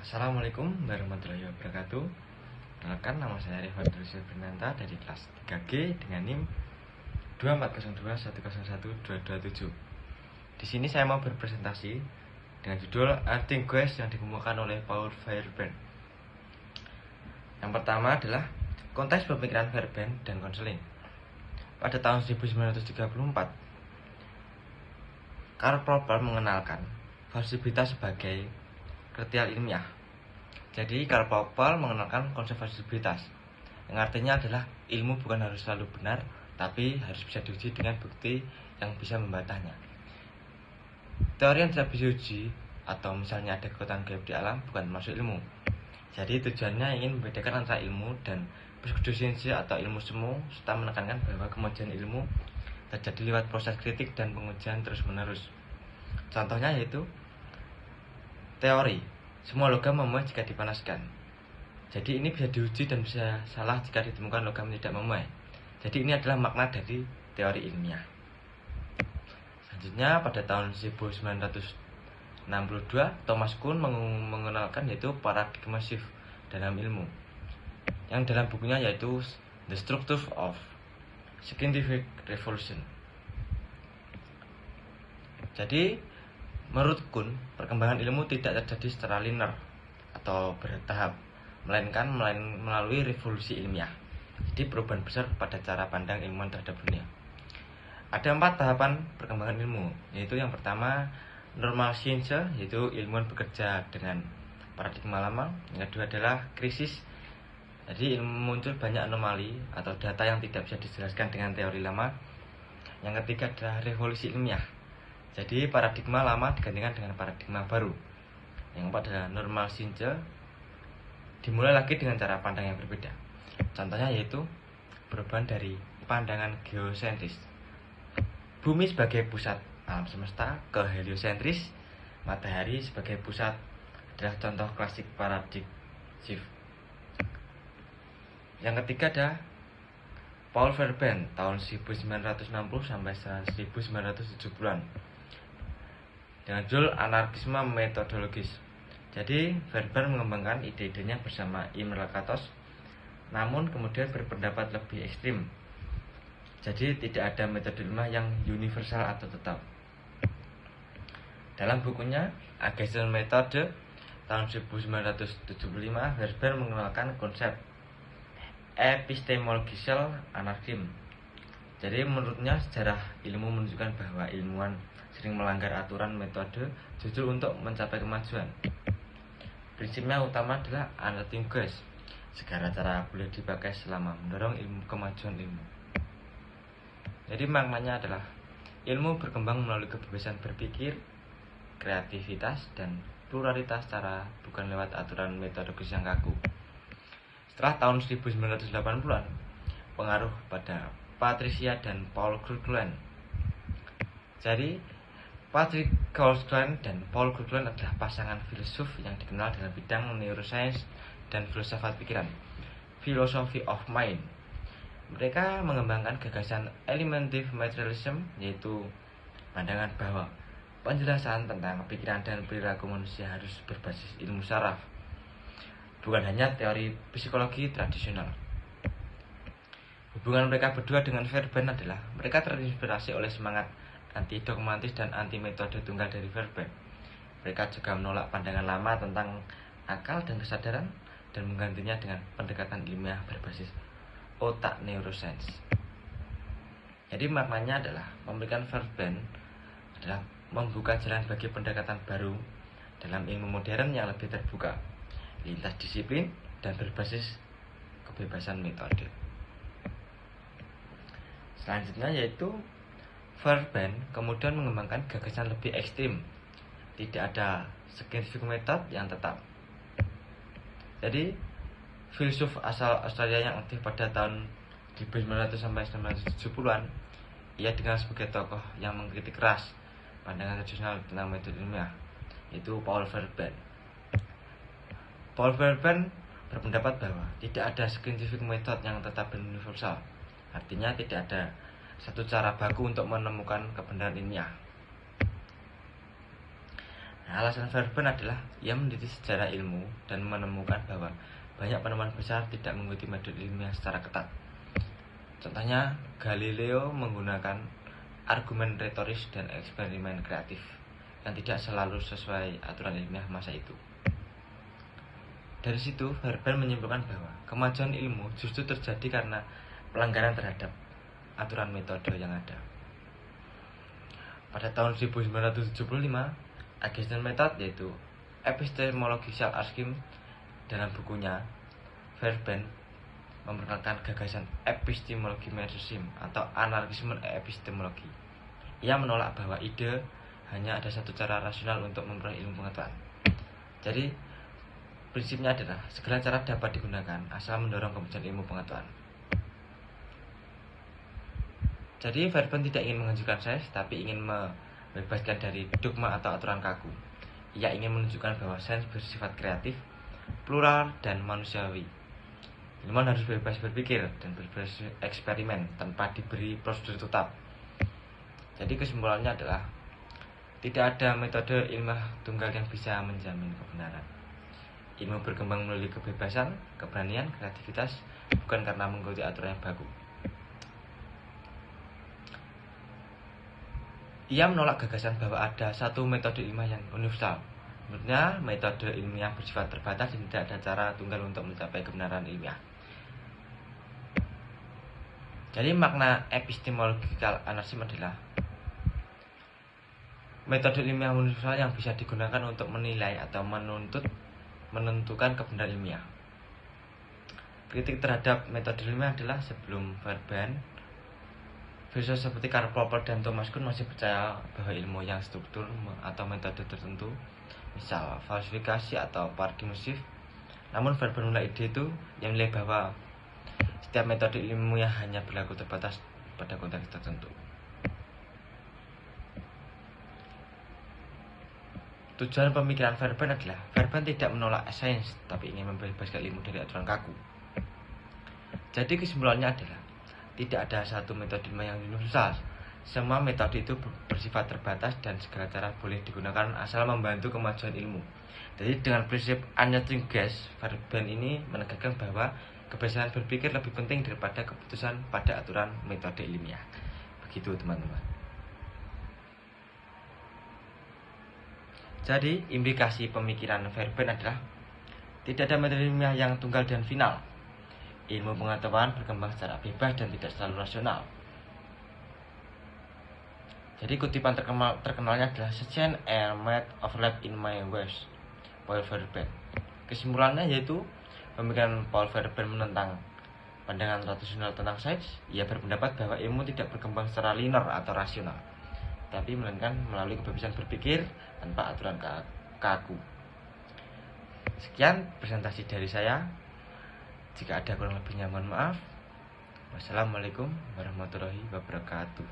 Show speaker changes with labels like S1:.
S1: Assalamualaikum warahmatullahi wabarakatuh. Perkenalkan, nama saya Rifat Dulce Bernanta dari kelas 3G dengan NIM 2402101227. Di sini saya mau berpresentasi dengan judul Arting Quest yang dikemukakan oleh Paul Fairbairn. Yang pertama adalah konteks pemikiran Fairbairn dan konseling. Pada tahun 1934, Karl Popper mengenalkan falsibilitas sebagai kriteria ilmiah. Jadi Karl Popper mengenalkan konsep falsibilitas, yang artinya adalah ilmu bukan harus selalu benar, tapi harus bisa diuji dengan bukti yang bisa membantahnya. Teori yang tidak bisa diuji, atau misalnya ada kekuatan gaib di alam, bukan termasuk ilmu. Jadi tujuannya ingin membedakan antara ilmu dan pseudosains atau ilmu semu, serta menekankan bahwa kemajuan ilmu terjadi lewat proses kritik dan pengujian terus-menerus. Contohnya yaitu teori, semua logam memuai jika dipanaskan. Jadi ini bisa diuji dan bisa salah jika ditemukan logam tidak memuai. Jadi ini adalah makna dari teori ilmiah. Selanjutnya pada tahun 1962, Thomas Kuhn mengenalkan yaitu paradigma shift dalam ilmu, yang dalam bukunya yaitu The Structure of Scientific Revolution. Jadi menurut Kuhn, perkembangan ilmu tidak terjadi secara linear atau bertahap, melainkan melalui revolusi ilmiah. Jadi perubahan besar pada cara pandang ilmuwan terhadap dunia. Ada 4 tahapan perkembangan ilmu, yaitu yang pertama normal science, yaitu ilmuwan bekerja dengan paradigma lama. Yang kedua adalah krisis, jadi muncul banyak anomali atau data yang tidak bisa dijelaskan dengan teori lama. Yang ketiga adalah revolusi ilmiah, jadi paradigma lama digantikan dengan paradigma baru. Yang keempat adalah normal science, dimulai lagi dengan cara pandang yang berbeda. Contohnya yaitu perubahan dari pandangan geosentris, bumi sebagai pusat alam semesta, ke heliosentris, matahari sebagai pusat, adalah contoh klasik paradigm shift. Yang ketiga ada Paul Fairbairn tahun 1960 sampai 1970-an dengan judul anarkisme metodologis. Jadi Fairbairn mengembangkan ide-idenya bersama Imre Lakatos, namun kemudian berpendapat lebih ekstrim. Jadi tidak ada metode ilmiah yang universal atau tetap. Dalam bukunya Against Method tahun 1975, Fairbairn mengenalkan konsep epistemological anarchism. Jadi menurutnya sejarah ilmu menunjukkan bahwa ilmuwan sering melanggar aturan metode justru untuk mencapai kemajuan. Prinsipnya utama adalah Arting Quest, segala cara boleh dipakai selama mendorong kemajuan ilmu. Jadi maknanya adalah ilmu berkembang melalui kebebasan berpikir, kreativitas, dan pluralitas cara, bukan lewat aturan metodologis yang kaku. Setelah tahun 1980-an, pengaruh pada Patricia dan Paul Krugman. Jadi Patrick Krugman dan Paul Krugman adalah pasangan filsuf yang dikenal dalam bidang neuroscience dan filsafat pikiran, philosophy of mind. Mereka mengembangkan gagasan elementive materialism, yaitu pandangan bahwa penjelasan tentang pikiran dan perilaku manusia harus berbasis ilmu saraf, bukan hanya teori psikologi tradisional. Hubungan mereka berdua dengan Fairbairn adalah mereka terinspirasi oleh semangat anti-dogmatis dan anti-metode tunggal dari Fairbairn. Mereka juga menolak pandangan lama tentang akal dan kesadaran dan menggantinya dengan pendekatan ilmiah berbasis otak neuroscience. Jadi maknanya adalah memberikan Fairbairn adalah membuka jalan bagi pendekatan baru dalam ilmu modern yang lebih terbuka, lintas disiplin, dan berbasis kebebasan metode. Selanjutnya yaitu Fairbairn kemudian mengembangkan gagasan lebih ekstrim. Tidak ada scientific method yang tetap. Jadi filsuf asal Australia yang aktif pada tahun 1900 sampai 1970-an, ia dikenal sebagai tokoh yang mengkritik keras pandangan tradisional tentang metode ilmiah, yaitu Paul Fairbairn. Paul Fairbairn berpendapat bahwa tidak ada scientific method yang tetap dan universal. Artinya tidak ada satu cara baku untuk menemukan kebenaran ilmiah. Nah, alasan Verben adalah ia meneliti sejarah ilmu dan menemukan bahwa banyak penemuan besar tidak mengikuti metode ilmiah secara ketat. Contohnya, Galileo menggunakan argumen retoris dan eksperimen kreatif yang tidak selalu sesuai aturan ilmiah masa itu. Dari situ, Verben menyimpulkan bahwa kemajuan ilmu justru terjadi karena pelanggaran terhadap aturan metode yang ada. Pada tahun 1975, Against Method, yaitu epistemologi Charles-Aschim, dalam bukunya Verben memperkenalkan gagasan epistemologi Marxisme atau anarkisme epistemologi. Ia menolak bahwa ide hanya ada satu cara rasional untuk memperoleh ilmu pengetahuan. Jadi, prinsipnya adalah segala cara dapat digunakan asal mendorong kemajuan ilmu pengetahuan. Jadi Verben tidak ingin menghancurkan sains, tapi ingin membebaskan dari dogma atau aturan kaku. Ia ingin menunjukkan bahwa sains bersifat kreatif, plural, dan manusiawi. Ilmuwan harus bebas berpikir dan bebas eksperimen tanpa diberi prosedur tetap. Jadi kesimpulannya adalah tidak ada metode ilmiah tunggal yang bisa menjamin kebenaran. Ilmu berkembang melalui kebebasan, keberanian, kreativitas, bukan karena mengikuti aturan yang baku. Ia menolak gagasan bahwa ada satu metode ilmiah yang universal. Menurutnya, metode ilmiah bersifat terbatas dan tidak ada cara tunggal untuk mencapai kebenaran ilmiah. Jadi makna epistemological anarchism adalah metode ilmiah universal yang bisa digunakan untuk menilai atau menentukan kebenaran ilmiah. Kritik terhadap metode ilmiah adalah sebelum Verben, filsuf seperti Karl Popper dan Thomas Kuhn masih percaya bahwa ilmu yang struktur atau metode tertentu, misal falsifikasi atau paradigma shift. Namun Verben menolak ide itu yang menilai bahwa setiap metode ilmiah hanya berlaku terbatas pada konteks tertentu. Tujuan pemikiran Verben adalah Verben tidak menolak sains, tapi ingin membebaskan ilmu dari aturan kaku. Jadi kesimpulannya adalah tidak ada satu metode ilmiah yang universal. Semua metode itu bersifat terbatas dan segala cara boleh digunakan asal membantu kemajuan ilmu. Jadi dengan prinsip unchanging guess, Verben ini menegaskan bahwa kebebasan berpikir lebih penting daripada keputusan pada aturan metode ilmiah. Begitu teman-teman. Jadi implikasi pemikiran Verben adalah tidak ada metode ilmiah yang tunggal dan final. Ilmu pengetahuan berkembang secara bebas dan tidak selalu rasional. Jadi kutipan terkenalnya adalah "Science and Math overlap in my ways", Paul Verben. Kesimpulannya yaitu pemikiran Paul Verben menentang pandangan rasional tentang sains. Ia berpendapat bahwa ilmu tidak berkembang secara linear atau rasional, tapi melainkan melalui kebebasan berpikir tanpa aturan kaku. Sekian presentasi dari saya. Jika ada kurang lebihnya mohon maaf. Wassalamualaikum warahmatullahi wabarakatuh.